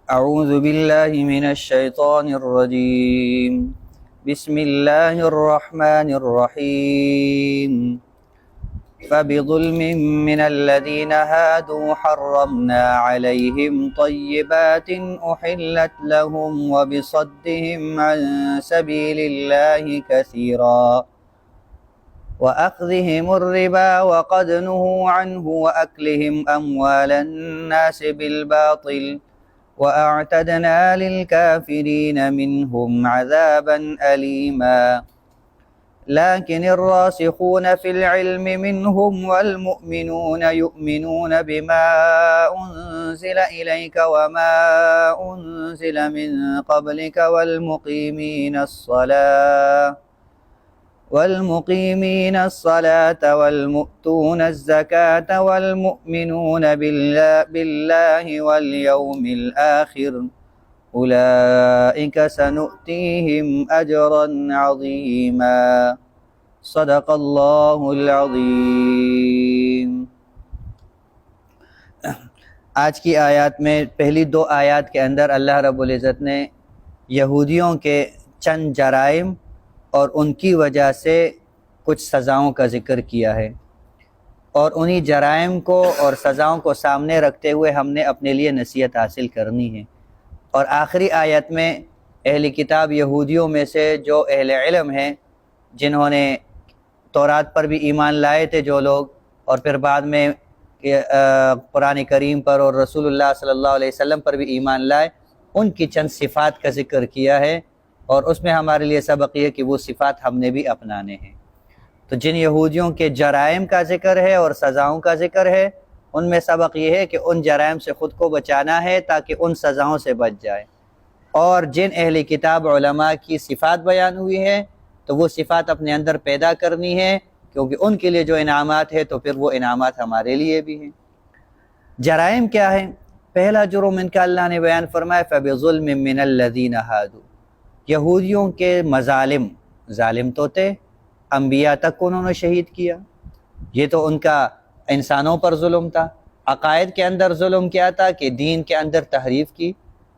أعوذ بالله من الشيطان الرجيم. بسم الله الرحمن الرحيم. فبظلم من الذين هادوا حرمنا عليهم طيبات أحلت لهم وبصدهم عن سبيل الله كثيرا وأخذهم الربا وقد نهوا عنه وأكلهم أموال الناس بالباطل وأعتدنا للكافرين منهم عذابا أليما. لكن الراسخون في العلم منهم والمؤمنون يؤمنون بما أنزل إليك وما أنزل من قبلك والمقيمين الصلاة والمؤتون الزكاة والمؤمنون بالله واليوم الآخر أولئك سنؤتيهم أجرا عظيما. صدق الله العظيم. آج کی آیات میں پہلی دو آیات کے اندر اللہ رب العزت نے یہودیوں کے چند جرائم اور ان کی وجہ سے کچھ سزاؤں کا ذکر کیا ہے، اور انہی جرائم کو اور سزاؤں کو سامنے رکھتے ہوئے ہم نے اپنے لیے نصیحت حاصل کرنی ہے۔ اور آخری آیت میں اہل کتاب یہودیوں میں سے جو اہل علم ہیں، جنہوں نے تورات پر بھی ایمان لائے تھے جو لوگ، اور پھر بعد میں قرآن کریم پر اور رسول اللہ صلی اللہ علیہ وسلم پر بھی ایمان لائے، ان کی چند صفات کا ذکر کیا ہے، اور اس میں ہمارے لیے سبق یہ کہ وہ صفات ہم نے بھی اپنانے ہیں۔ تو جن یہودیوں کے جرائم کا ذکر ہے اور سزاؤں کا ذکر ہے، ان میں سبق یہ ہے کہ ان جرائم سے خود کو بچانا ہے تاکہ ان سزاؤں سے بچ جائے۔ اور جن اہل کتاب علماء کی صفات بیان ہوئی ہے تو وہ صفات اپنے اندر پیدا کرنی ہے، کیونکہ ان کے لیے جو انعامات ہے تو پھر وہ انعامات ہمارے لیے بھی ہیں۔ جرائم کیا ہے؟ پہلا جرم ان کا اللہ نے بیان فرمایا فَبِظُلْمٍ مِّنَ الَّذِينَ هَادُوا، یہودیوں کے مظالم، ظالم تو تھے، انبیاء تک کو انہوں نے شہید کیا، یہ تو ان کا انسانوں پر ظلم تھا۔ عقائد کے اندر ظلم کیا تھا کہ دین کے اندر تحریف کی،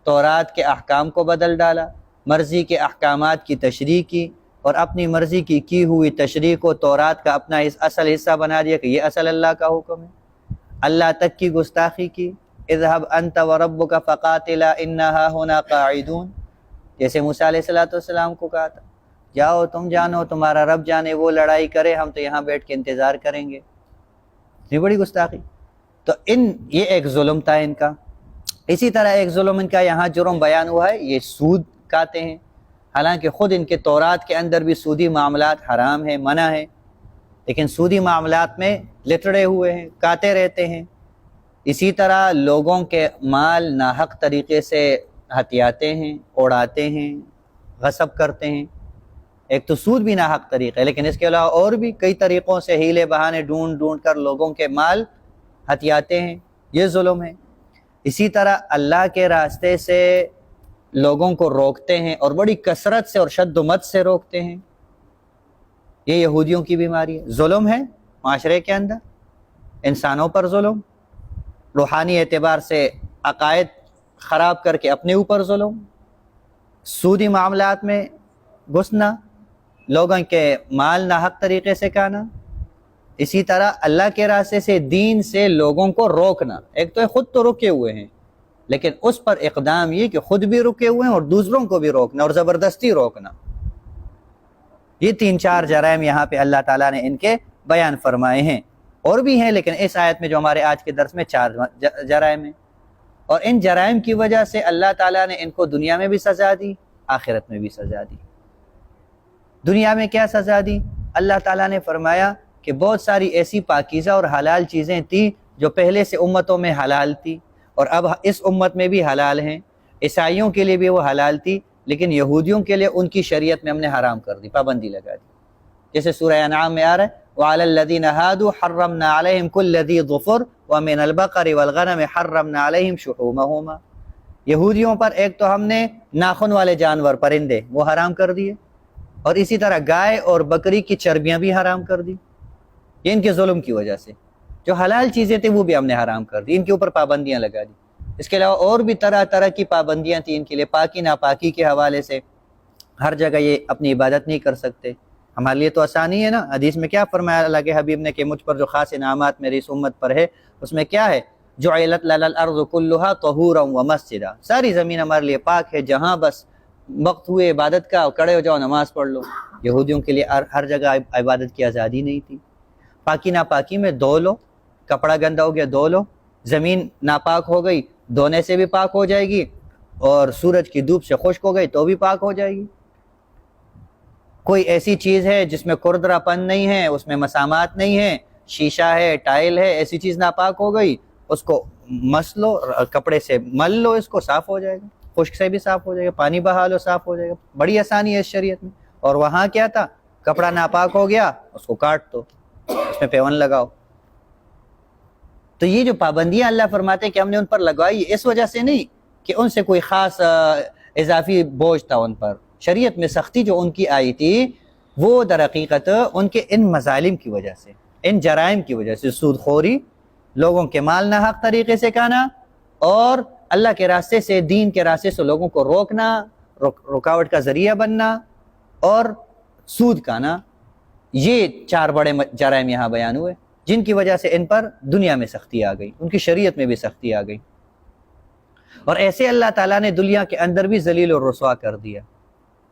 تورات کے احکام کو بدل ڈالا، مرضی کے احکامات کی تشریح کی، اور اپنی مرضی کی ہوئی تشریح کو تورات کا اپنا اصل حصہ بنا دیا کہ یہ اصل اللہ کا حکم ہے۔ اللہ تک کی گستاخی کی، اذهب انت وربك فقاتلا اننا هنا قاعدون، جیسے موسیٰ علیہ السلام کو کہا تھا جاؤ تم جانو، تمہارا رب جانے، وہ لڑائی کرے، ہم تو یہاں بیٹھ کے انتظار کریں گے۔ یہ بڑی گستاخی۔ تو یہ ایک ظلم تھا ان کا۔ اسی طرح ایک ظلم ان کا یہاں جرم بیان ہوا ہے، یہ سود کھاتے ہیں، حالانکہ خود ان کے تورات کے اندر بھی سودی معاملات حرام ہیں، منع ہے، لیکن سودی معاملات میں لٹڑے ہوئے ہیں، کاتے رہتے ہیں۔ اسی طرح لوگوں کے مال ناحق طریقے سے ہتھیاتے ہیں، اڑاتے ہیں، غصب کرتے ہیں۔ ایک تو سود بھی ناحق طریقہ ہے، لیکن اس کے علاوہ اور بھی کئی طریقوں سے ہیلے بہانے ڈھونڈ کر لوگوں کے مال ہتھیاتے ہیں، یہ ظلم ہے۔ اسی طرح اللہ کے راستے سے لوگوں کو روکتے ہیں، اور بڑی کثرت سے اور شد و مت سے روکتے ہیں، یہ یہودیوں کی بیماری ہے۔ ظلم ہے معاشرے کے اندر، انسانوں پر ظلم، روحانی اعتبار سے عقائد خراب کر کے اپنے اوپر ظلم، سودی معاملات میں گھسنا، لوگوں کے مال ناحق طریقے سے کھانا، اسی طرح اللہ کے راستے سے، دین سے لوگوں کو روکنا۔ ایک تو خود تو رکے ہوئے ہیں، لیکن اس پر اقدام یہ کہ خود بھی رکے ہوئے ہیں اور دوسروں کو بھی روکنا اور زبردستی روکنا۔ یہ 3-4 جرائم یہاں پہ اللہ تعالیٰ نے ان کے بیان فرمائے ہیں، اور بھی ہیں، لیکن اس آیت میں جو ہمارے آج کے درس میں 4 جرائم ہیں، اور ان جرائم کی وجہ سے اللہ تعالیٰ نے ان کو دنیا میں بھی سزا دی، آخرت میں بھی سزا دی۔ دنیا میں کیا سزا دی؟ اللہ تعالیٰ نے فرمایا کہ بہت ساری ایسی پاکیزہ اور حلال چیزیں تھیں جو پہلے سے امتوں میں حلال تھی اور اب اس امت میں بھی حلال ہیں، عیسائیوں کے لیے بھی وہ حلال تھی، لیکن یہودیوں کے لیے ان کی شریعت میں ہم نے حرام کر دی، پابندی لگا دی۔ جیسے سورہ انعام میں آ رہا ہے وَعَلَى الَّذِينَ هَادُوا حَرَّمْنَا عَلَيْهِمْ كُلَّ ذِي ظُفُرٍ وَمِنَ الْبَقَرِ وَالْغَنَمِ حَرَّمْنَا عَلَيْهِمْ شُحُومَهُمَا، یہودیوں پر ایک تو ہم نے ناخن والے جانور، پرندے، وہ حرام کر دیے، اور اسی طرح گائے اور بکری کی چربیاں بھی حرام کر دی۔ یہ ان کے ظلم کی وجہ سے جو حلال چیزیں تھیں وہ بھی ہم نے حرام کر دی، ان کے اوپر پابندیاں لگا دی۔ اس کے علاوہ اور بھی طرح طرح کی پابندیاں تھیں ان کے لیے، پاکی ناپاکی کے حوالے سے ہر جگہ یہ اپنی عبادت نہیں کر سکتے۔ ہمارے لیے تو آسانی ہے نا، حدیث میں کیا فرمایا اللہ کے حبیب نے کہ مجھ پر جو خاص انعامات میری اس امت پر ہے، اس میں کیا ہے؟ جعلت لنا الارض کلھا طہورا ومسجدا، ساری زمین ہمارے لیے پاک ہے، جہاں بس وقت ہوئے عبادت کا کھڑے ہو جاؤ نماز پڑھ لو۔ یہودیوں کے لیے ہر جگہ عبادت کی آزادی نہیں تھی۔ پاکی ناپاکی میں دھو لو، کپڑا گندا ہو گیا دھو لو، زمین ناپاک ہو گئی دھونے سے بھی پاک ہو جائے گی، اور سورج کی دھوپ سے خشک ہو گئی تو بھی پاک ہو جائے گی۔ کوئی ایسی چیز ہے جس میں کردرا پن نہیں ہے، اس میں مسامات نہیں ہے، شیشہ ہے، ٹائل ہے، ایسی چیز ناپاک ہو گئی، اس کو مس لو، کپڑے سے مل لو، اس کو صاف ہو جائے گا، خشک سے بھی صاف ہو جائے گا، پانی بہا لو صاف ہو جائے گا۔ بڑی آسانی ہے اس شریعت میں۔ اور وہاں کیا تھا؟ کپڑا ناپاک ہو گیا اس کو کاٹ دو، اس میں پیون لگاؤ۔ تو یہ جو پابندیاں اللہ فرماتے ہیں کہ ہم نے ان پر لگوائی، اس وجہ سے نہیں کہ ان سے کوئی خاص اضافی بوجھ تھا ان پر۔ شریعت میں سختی جو ان کی آئی تھی وہ در حقیقت ان کے ان مظالم کی وجہ سے، ان جرائم کی وجہ سے، سود خوری، لوگوں کے مال ناحق طریقے سے کھانا، اور اللہ کے راستے سے، دین کے راستے سے لوگوں کو روکنا، رکاوٹ کا ذریعہ بننا، اور سود کھانا، یہ 4 بڑے جرائم یہاں بیان ہوئے جن کی وجہ سے ان پر دنیا میں سختی آ گئی، ان کی شریعت میں بھی سختی آ گئی۔ اور ایسے اللہ تعالیٰ نے دنیا کے اندر بھی ذلیل اور رسوا کر دیا۔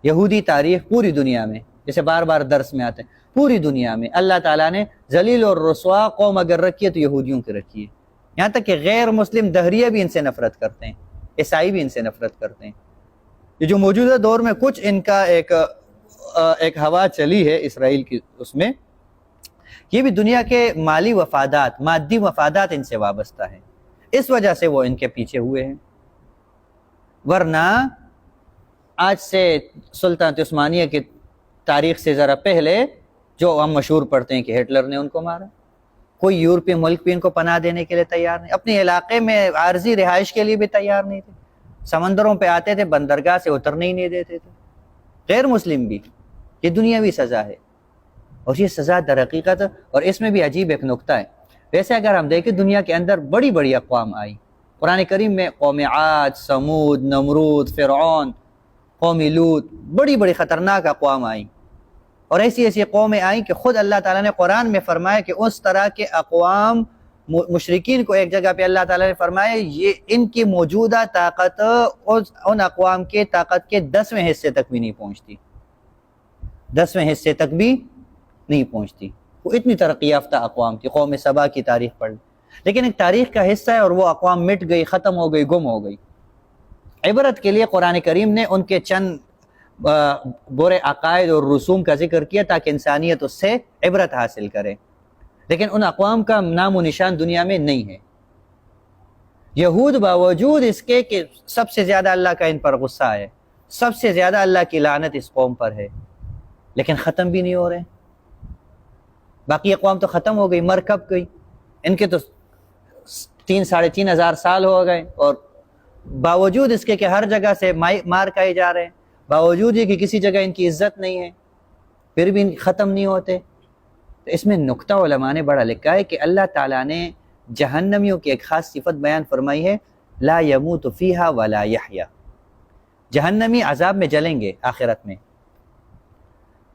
یہودی تاریخ پوری دنیا میں، جیسے بار بار درس میں آتے ہیں، پوری دنیا میں اللہ تعالیٰ نے ذلیل اور رسوا قوم اگر رکھی ہے تو یہودیوں کی رکھی ہے۔ یہاں تک کہ غیر مسلم دہریے بھی ان سے نفرت کرتے ہیں، عیسائی بھی ان سے نفرت کرتے ہیں۔ یہ جو موجودہ دور میں کچھ ان کا ایک ہوا چلی ہے اسرائیل کی، اس میں یہ بھی دنیا کے مالی مفادات، مادی مفادات ان سے وابستہ ہیں، اس وجہ سے وہ ان کے پیچھے ہوئے ہیں۔ ورنہ آج سے سلطنت عثمانیہ کی تاریخ سے ذرا پہلے جو ہم مشہور پڑھتے ہیں کہ ہٹلر نے ان کو مارا، کوئی یورپی ملک بھی ان کو پناہ دینے کے لیے تیار نہیں، اپنے علاقے میں عارضی رہائش کے لیے بھی تیار نہیں تھے، سمندروں پہ آتے تھے، بندرگاہ سے اترنے ہی نہیں دیتے تھے۔ غیر مسلم بھی، یہ دنیاوی سزا ہے، اور یہ سزا در حقیقت، اور اس میں بھی عجیب ایک نکتہ ہے۔ ویسے اگر ہم دیکھیں دنیا کے اندر بڑی بڑی اقوام آئی، قرآن کریم میں قوم عاد، سمود، نمرود، فرعون، قوم لوط، بڑی بڑی خطرناک اقوام آئیں، اور ایسی ایسی قومیں آئیں کہ خود اللہ تعالیٰ نے قرآن میں فرمایا کہ اس طرح کے اقوام، مشرکین کو ایک جگہ پہ اللہ تعالیٰ نے فرمایا یہ ان کی موجودہ طاقت ان اقوام کے طاقت کے 10ویں حصے تک بھی نہیں پہنچتی، 10ویں حصے تک بھی نہیں پہنچتی۔ وہ اتنی ترقی یافتہ اقوام تھی۔ قوم سبا کی تاریخ پڑھ، لیکن ایک تاریخ کا حصہ ہے، اور وہ اقوام مٹ گئی، ختم ہو گئی، گم ہو گئی۔ عبرت کے لیے قرآن کریم نے ان کے چند برے عقائد اور رسوم کا ذکر کیا تاکہ انسانیت اس سے عبرت حاصل کرے، لیکن ان اقوام کا نام و نشان دنیا میں نہیں ہے۔ یہود باوجود اس کے کہ سب سے زیادہ اللہ کا ان پر غصہ ہے، سب سے زیادہ اللہ کی لعنت اس قوم پر ہے، لیکن ختم بھی نہیں ہو رہے۔ باقی اقوام تو ختم ہو گئی، مر کب گئی، ان کے تو 3-3.5 ہزار سال ہو گئے، اور باوجود اس کے کہ ہر جگہ سے مار کھائے جا رہے ہیں، باوجود یہ کہ کسی جگہ ان کی عزت نہیں ہے، پھر بھی ختم نہیں ہوتے۔ تو اس میں نکتہ علماء نے بڑا لکھا ہے کہ اللہ تعالیٰ نے جہنمیوں کی ایک خاص صفت بیان فرمائی ہے، لا یموت فیہا ولا یحیا۔ جہنمی عذاب میں جلیں گے آخرت میں،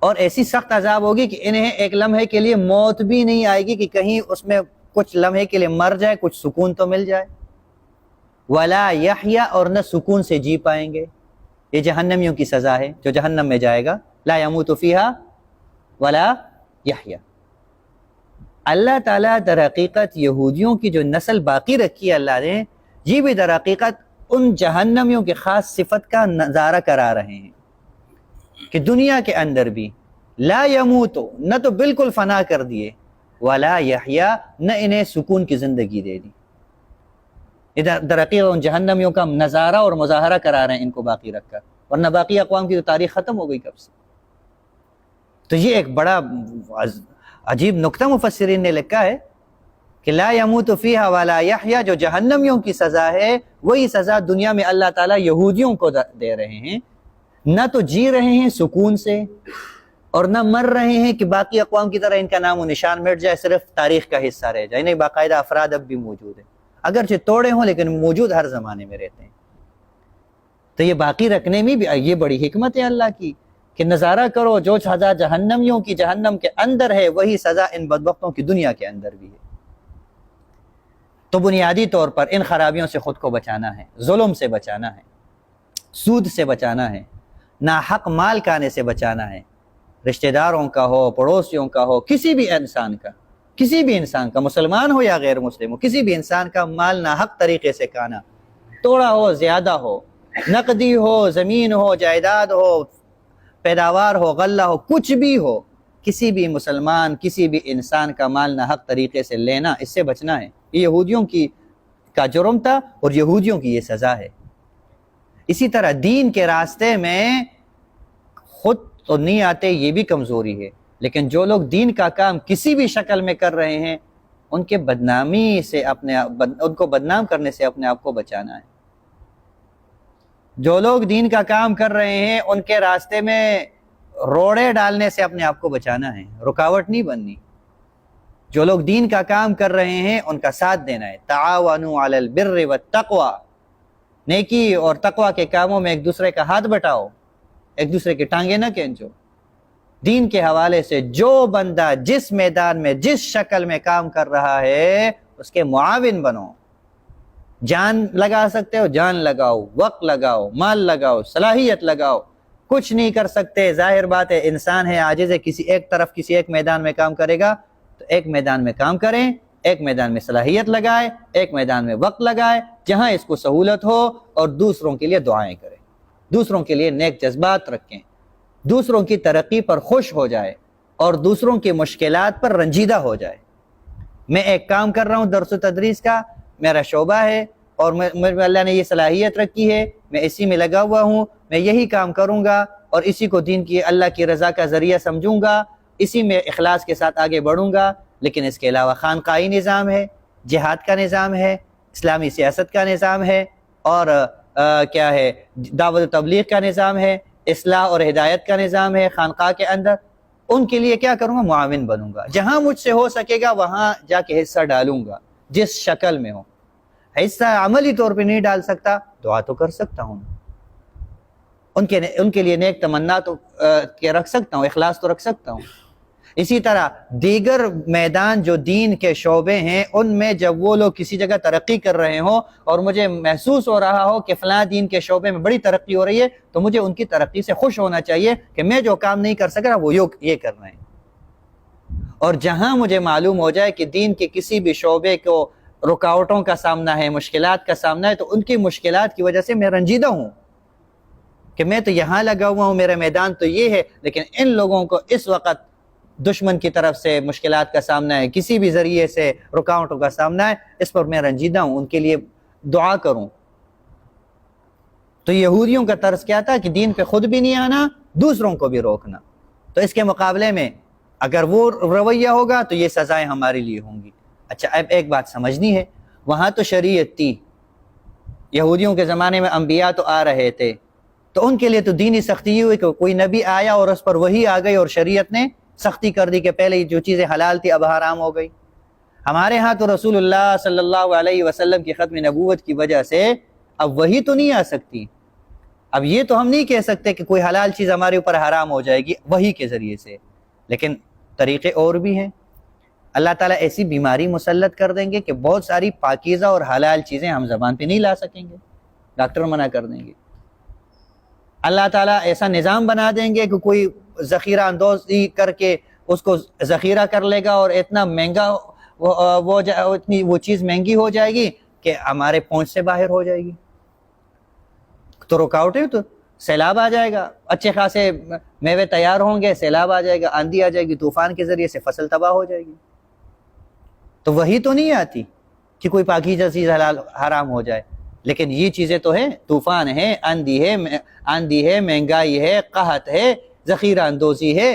اور ایسی سخت عذاب ہوگی کہ انہیں ایک لمحے کے لیے موت بھی نہیں آئے گی کہ کہیں اس میں کچھ لمحے کے لیے مر جائے، کچھ سکون تو مل جائے۔ ولا یحیا، اور نہ سکون سے جی پائیں گے۔ یہ جہنمیوں کی سزا ہے جو جہنم میں جائے گا، لا یموت فیہا ولا یحیا۔ اللہ تعالیٰ در حقیقت یہودیوں کی جو نسل باقی رکھی ہے اللہ نے، یہ بھی در حقیقت ان جہنمیوں کی خاص صفت کا نظارہ کرا رہے ہیں کہ دنیا کے اندر بھی لا یموت، نہ تو بالکل فنا کر دیے، ولا یحیا، نہ انہیں سکون کی زندگی دے دی۔ در حقیقت ان جہنمیوں کا نظارہ اور مظاہرہ کرا رہے ہیں ان کو باقی رکھ کر، ورنہ باقی اقوام کی تو تاریخ ختم ہو گئی کب سے۔ تو یہ ایک بڑا عجیب نکتہ مفسرین نے لکھا ہے کہ لا یموت فیہا ولا یحیا، جو جہنمیوں کی سزا ہے وہی سزا دنیا میں اللہ تعالیٰ یہودیوں کو دے رہے ہیں۔ نہ تو جی رہے ہیں سکون سے، اور نہ مر رہے ہیں کہ باقی اقوام کی طرح ان کا نام و نشان مٹ جائے، صرف تاریخ کا حصہ رہ جائے، نہیں، باقاعدہ افراد اب بھی موجود ہیں، اگرچہ توڑے ہوں لیکن موجود ہر زمانے میں رہتے ہیں۔ تو یہ باقی رکھنے میں بھی یہ بڑی حکمت ہے اللہ کی کہ نظارہ کرو جو سزا جہنمیوں کی جہنم کے اندر ہے وہی سزا ان بدبختوں کی دنیا کے اندر بھی ہے۔ تو بنیادی طور پر ان خرابیوں سے خود کو بچانا ہے، ظلم سے بچانا ہے، سود سے بچانا ہے، ناحق مال کھانے سے بچانا ہے، رشتہ داروں کا ہو، پڑوسیوں کا ہو، کسی بھی انسان کا مسلمان ہو یا غیر مسلم ہو، کسی بھی انسان کا مال ناحق طریقے سے کھانا، توڑا ہو، زیادہ ہو، نقدی ہو، زمین ہو، جائیداد ہو، پیداوار ہو، غلہ ہو، کچھ بھی ہو، کسی بھی مسلمان کسی بھی انسان کا مال ناحق طریقے سے لینا، اس سے بچنا ہے۔ یہ یہودیوں کا جرم تھا اور یہودیوں کی یہ سزا ہے۔ اسی طرح دین کے راستے میں خود تو نہیں آتے، یہ بھی کمزوری ہے، لیکن جو لوگ دین کا کام کسی بھی شکل میں کر رہے ہیں ان کے بدنامی سے ان کو بدنام کرنے سے اپنے آپ کو بچانا ہے۔ جو لوگ دین کا کام کر رہے ہیں ان کے راستے میں روڑے ڈالنے سے اپنے آپ کو بچانا ہے، رکاوٹ نہیں بننی۔ جو لوگ دین کا کام کر رہے ہیں ان کا ساتھ دینا ہے۔ تعاونوا علی البر والتقوی، نیکی اور تقوی کے کاموں میں ایک دوسرے کا ہاتھ بٹاؤ، ایک دوسرے کی ٹانگیں نہ کھینچو۔ دین کے حوالے سے جو بندہ جس میدان میں جس شکل میں کام کر رہا ہے اس کے معاون بنو۔ جان لگا سکتے ہو جان لگاؤ، وقت لگاؤ، مال لگاؤ، صلاحیت لگاؤ۔ کچھ نہیں کر سکتے، ظاہر بات ہے انسان ہے، عاجز ہے، کسی ایک میدان میں کام کرے گا تو ایک میدان میں کام کریں، ایک میدان میں صلاحیت لگائے، ایک میدان میں وقت لگائے جہاں اس کو سہولت ہو، اور دوسروں کے لیے دعائیں کریں، دوسروں کے لیے نیک جذبات رکھیں، دوسروں کی ترقی پر خوش ہو جائے اور دوسروں کی مشکلات پر رنجیدہ ہو جائے۔ میں ایک کام کر رہا ہوں درس و تدریس کا، میرا شعبہ ہے اور اللہ نے یہ صلاحیت رکھی ہے، میں اسی میں لگا ہوا ہوں، میں یہی کام کروں گا اور اسی کو دین کی اللہ کی رضا کا ذریعہ سمجھوں گا، اسی میں اخلاص کے ساتھ آگے بڑھوں گا۔ لیکن اس کے علاوہ خانقاہی نظام ہے، جہاد کا نظام ہے، اسلامی سیاست کا نظام ہے، اور کیا ہے دعوت و تبلیغ کا نظام ہے، اصلاح اور ہدایت کا نظام ہے خانقاہ کے اندر۔ ان کے لیے کیا کروں گا؟ معاون بنوں گا، جہاں مجھ سے ہو سکے گا وہاں جا کے حصہ ڈالوں گا، جس شکل میں ہو۔ حصہ عملی طور پہ نہیں ڈال سکتا، دعا تو کر سکتا ہوں، ان کے لیے نیک تمنا تو رکھ سکتا ہوں، اخلاص تو رکھ سکتا ہوں۔ اسی طرح دیگر میدان جو دین کے شعبے ہیں ان میں جب وہ لوگ کسی جگہ ترقی کر رہے ہوں اور مجھے محسوس ہو رہا ہو کہ فلاں دین کے شعبے میں بڑی ترقی ہو رہی ہے، تو مجھے ان کی ترقی سے خوش ہونا چاہیے کہ میں جو کام نہیں کر سک رہا وہ یہ کر رہے ہیں۔ اور جہاں مجھے معلوم ہو جائے کہ دین کے کسی بھی شعبے کو رکاوٹوں کا سامنا ہے، مشکلات کا سامنا ہے، تو ان کی مشکلات کی وجہ سے میں رنجیدہ ہوں کہ میں تو یہاں لگا ہوا ہوں، میرا میدان تو یہ ہے، لیکن ان لوگوں کو اس وقت دشمن کی طرف سے مشکلات کا سامنا ہے، کسی بھی ذریعے سے رکاوٹوں کا سامنا ہے، اس پر میں رنجیدہ ہوں، ان کے لیے دعا کروں۔ تو یہودیوں کا طرز کیا تھا کہ دین پہ خود بھی نہیں آنا، دوسروں کو بھی روکنا۔ تو اس کے مقابلے میں اگر وہ رویہ ہوگا تو یہ سزائیں ہمارے لیے ہوں گی۔ اچھا، اب ایک بات سمجھنی ہے، وہاں تو شریعت تھی، یہودیوں کے زمانے میں انبیاء تو آ رہے تھے، تو ان کے لیے تو دینی سختی یہ ہوئی کہ کوئی نبی آیا اور اس پر وحی آ گئی اور شریعت نے سختی کر دی کہ پہلے جو چیزیں حلال تھی اب حرام ہو گئی۔ ہمارے ہاں تو رسول اللہ صلی اللہ علیہ وسلم کی ختم نبوت کی وجہ سے اب وحی تو نہیں آ سکتی، اب یہ تو ہم نہیں کہہ سکتے کہ کوئی حلال چیز ہمارے اوپر حرام ہو جائے گی وحی کے ذریعے سے، لیکن طریقے اور بھی ہیں۔ اللہ تعالیٰ ایسی بیماری مسلط کر دیں گے کہ بہت ساری پاکیزہ اور حلال چیزیں ہم زبان پہ نہیں لا سکیں گے، ڈاکٹر منع کر دیں گے۔ اللہ تعالیٰ ایسا نظام بنا دیں گے کہ کوئی ذخیرہ اندوزی کر کے اس کو ذخیرہ کر لے گا اور اتنا مہنگا وہ چیز مہنگی ہو جائے گی کہ ہمارے پہنچ سے باہر ہو جائے گی، تو رکاوٹ ہے، تو سیلاب آ جائے گا، اچھے خاصے میوے تیار ہوں گے، سیلاب آ جائے گا، آندھی آ جائے گی، طوفان کے ذریعے سے فصل تباہ ہو جائے گی۔ تو وہی تو نہیں آتی کہ کوئی پاکیزہ چیز حلال حرام ہو جائے، لیکن یہ چیزیں تو ہیں، طوفان ہے، آندھی ہے، مہنگائی ہے، قحط ہے، ذخیرہ اندوزی ہے،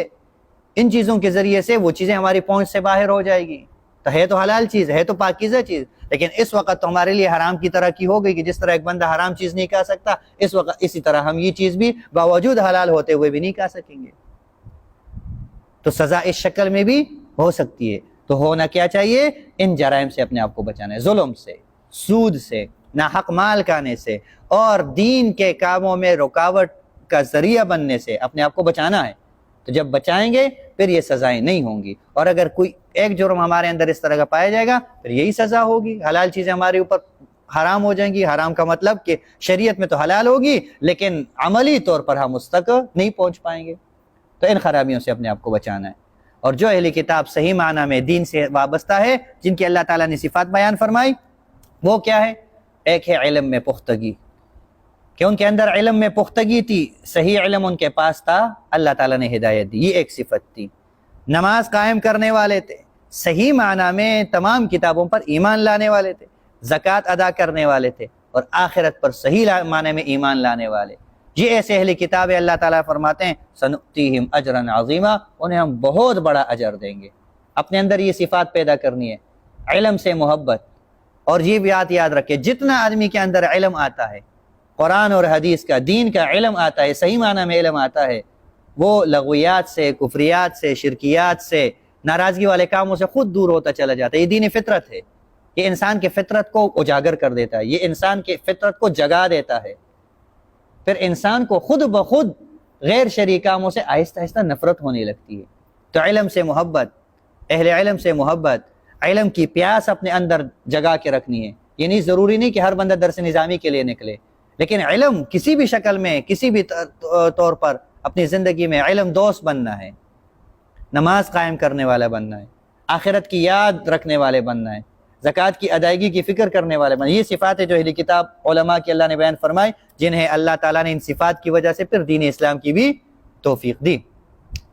ان چیزوں کے ذریعے سے وہ چیزیں ہماری پہنچ سے باہر ہو جائے گی۔ تو ہے تو حلال چیز، ہے تو پاکیزہ چیز، لیکن اس وقت تو ہمارے لیے حرام کی طرح کی ہو گئی کہ جس طرح ایک بندہ حرام چیز نہیں کھا سکتا، اس وقت اسی طرح ہم یہ چیز بھی باوجود حلال ہوتے ہوئے بھی نہیں کھا سکیں گے۔ تو سزا اس شکل میں بھی ہو سکتی ہے۔ تو ہونا کیا چاہیے؟ ان جرائم سے اپنے آپ کو بچانا ہے، ظلم سے، سود سے، ناحق مال کھانے سے اور دین کے کاموں میں رکاوٹ کا ذریعہ بننے سے اپنے آپ کو بچانا ہے۔ تو جب بچائیں گے پھر یہ سزائیں نہیں ہوں گی، اور اگر کوئی ایک جرم ہمارے اندر اس طرح کا پایا جائے گا پھر یہی سزا ہوگی۔ حلال چیزیں ہمارے اوپر حرام ہو جائیں گی، حرام کا مطلب کہ شریعت میں تو حلال ہوگی لیکن عملی طور پر ہم اس تک نہیں پہنچ پائیں گے۔ تو ان خرابیوں سے اپنے آپ کو بچانا ہے۔ اور جو اہل کتاب صحیح معنی میں دین سے وابستہ ہے، جن کی اللہ تعالیٰ نے صفات بیان فرمائی، وہ کیا ہے؟ ایک ہے علم میں پختگی، کہ ان کے اندر علم میں پختگی تھی، صحیح علم ان کے پاس تھا، اللہ تعالیٰ نے ہدایت دی، یہ ایک صفت تھی۔ نماز قائم کرنے والے تھے، صحیح معنی میں تمام کتابوں پر ایمان لانے والے تھے، زکوٰۃ ادا کرنے والے تھے، اور آخرت پر صحیح معنی میں ایمان لانے والے۔ یہ ایسے اہل کتاب ہے، اللہ تعالیٰ فرماتے ہیں سنؤتیہم اجرا عظیما، انہیں ہم بہت بڑا اجر دیں گے۔ اپنے اندر یہ صفات پیدا کرنی ہے، علم سے محبت۔ اور یہ بات یاد رکھے، جتنا آدمی کے اندر علم آتا ہے، قرآن اور حدیث کا، دین کا علم آتا ہے، صحیح معنی میں علم آتا ہے، وہ لغویات سے، کفریات سے، شرکیات سے، ناراضگی والے کاموں سے خود دور ہوتا چلا جاتا ہے۔ یہ دین فطرت ہے، یہ انسان کے فطرت کو اجاگر کر دیتا ہے، یہ انسان کے فطرت کو جگا دیتا ہے۔ پھر انسان کو خود بخود غیر شرعی کاموں سے آہستہ آہستہ نفرت ہونے لگتی ہے۔ تو علم سے محبت، اہل علم سے محبت، علم کی پیاس اپنے اندر جگا کے رکھنی ہے۔ یہ نہیں ضروری نہیں کہ ہر بندہ درس نظامی کے لیے نکلے، لیکن علم کسی بھی شکل میں، کسی بھی طور پر اپنی زندگی میں علم دوست بننا ہے، نماز قائم کرنے والا بننا ہے، آخرت کی یاد رکھنے والے بننا ہے، زکوٰۃ کی ادائیگی کی فکر کرنے والے بننا ہے۔ یہ صفات ہے جو اہل کتاب علماء کی اللہ نے بیان فرمائی، جنہیں اللہ تعالیٰ نے ان صفات کی وجہ سے پھر دین اسلام کی بھی توفیق دی۔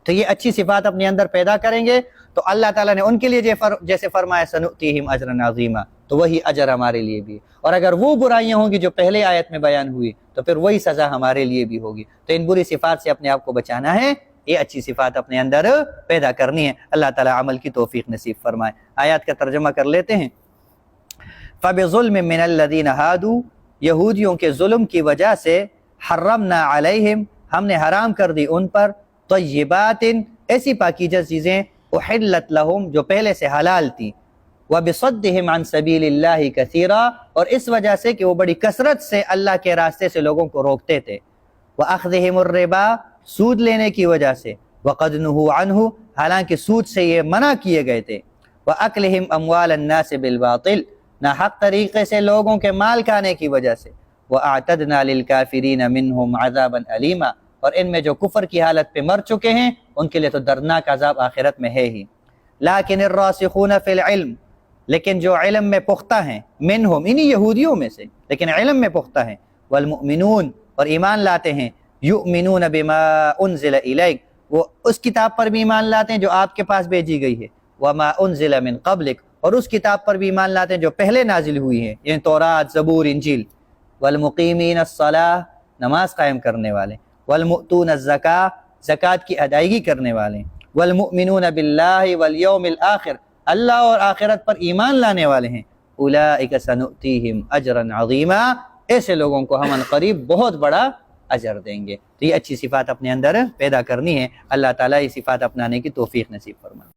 تو یہ اچھی صفات اپنے اندر پیدا کریں گے تو اللہ تعالیٰ نے ان کے لیے جیسے فرمایا سنؤتیہم اجرا عظیما، تو وہی اجر ہمارے لیے بھی۔ اور اگر وہ برائیاں ہوں گی جو پہلے آیت میں بیان ہوئی تو پھر وہی سزا ہمارے لیے بھی ہوگی۔ تو ان بری صفات سے اپنے آپ کو بچانا ہے، یہ اچھی صفات اپنے اندر پیدا کرنی ہے۔ اللہ تعالیٰ عمل کی توفیق نصیب فرمائے۔ آیات کا ترجمہ کر لیتے ہیں۔ فَبِظُلْمٍ مِّنَ الَّذِينَ هَادُوا، یہودیوں کے ظلم کی وجہ سے، حرمنا علیہم، ہم نے حرام کر دی ان پر، طیبات، ایسی پاکیزہ چیزیں، احلت لہم، جو پہلے سے حلال تھی، وبصدہم عن سبیل اللہ کثیرا، اور اس وجہ سے کہ وہ بڑی کثرت سے اللہ کے راستے سے لوگوں کو روکتے تھے، واخذہم الربا، سود لینے کی وجہ سے، وقد نہوا عنہ، حالانکہ سود سے یہ منع کیے گئے تھے، واکلہم اموال الناس بالباطل، ناحق طریقے سے لوگوں کے مال کھانے کی وجہ سے، واعتدنا للکافرین منہم عذابا علیما، اور ان میں جو کفر کی حالت پہ مر چکے ہیں ان کے لیے تو دردناک عذاب آخرت میں ہے ہی۔ لیکن الراسخون فی العلم، لیکن جو علم میں پختہ ہیں، منہم، انہی یہودیوں میں سے لیکن علم میں پختہ ہیں، والمؤمنون، اور ایمان لاتے ہیں، یؤمنون بما انزل الیک، وہ اس کتاب پر بھی ایمان لاتے ہیں جو آپ کے پاس بھیجی گئی ہے، وما انزل من قبلک، اور اس کتاب پر بھی ایمان لاتے ہیں جو پہلے نازل ہوئی ہے، یعنی تورات، زبور، انجیل، والمقیمین الصلاۃ، نماز قائم کرنے والے، والمؤتون الزکاۃ، زکوٰۃ کی ادائیگی کرنے والے، والمؤمنون باللہ والیوم الآخر، اللہ اور آخرت پر ایمان لانے والے ہیں، اولئک سنؤتیہم اجرا عظیما، ایسے لوگوں کو ہم عنقریب بہت بڑا اجر دیں گے۔ تو یہ اچھی صفات اپنے اندر پیدا کرنی ہے، اللہ تعالیٰ یہ صفات اپنانے کی توفیق نصیب فرمائے۔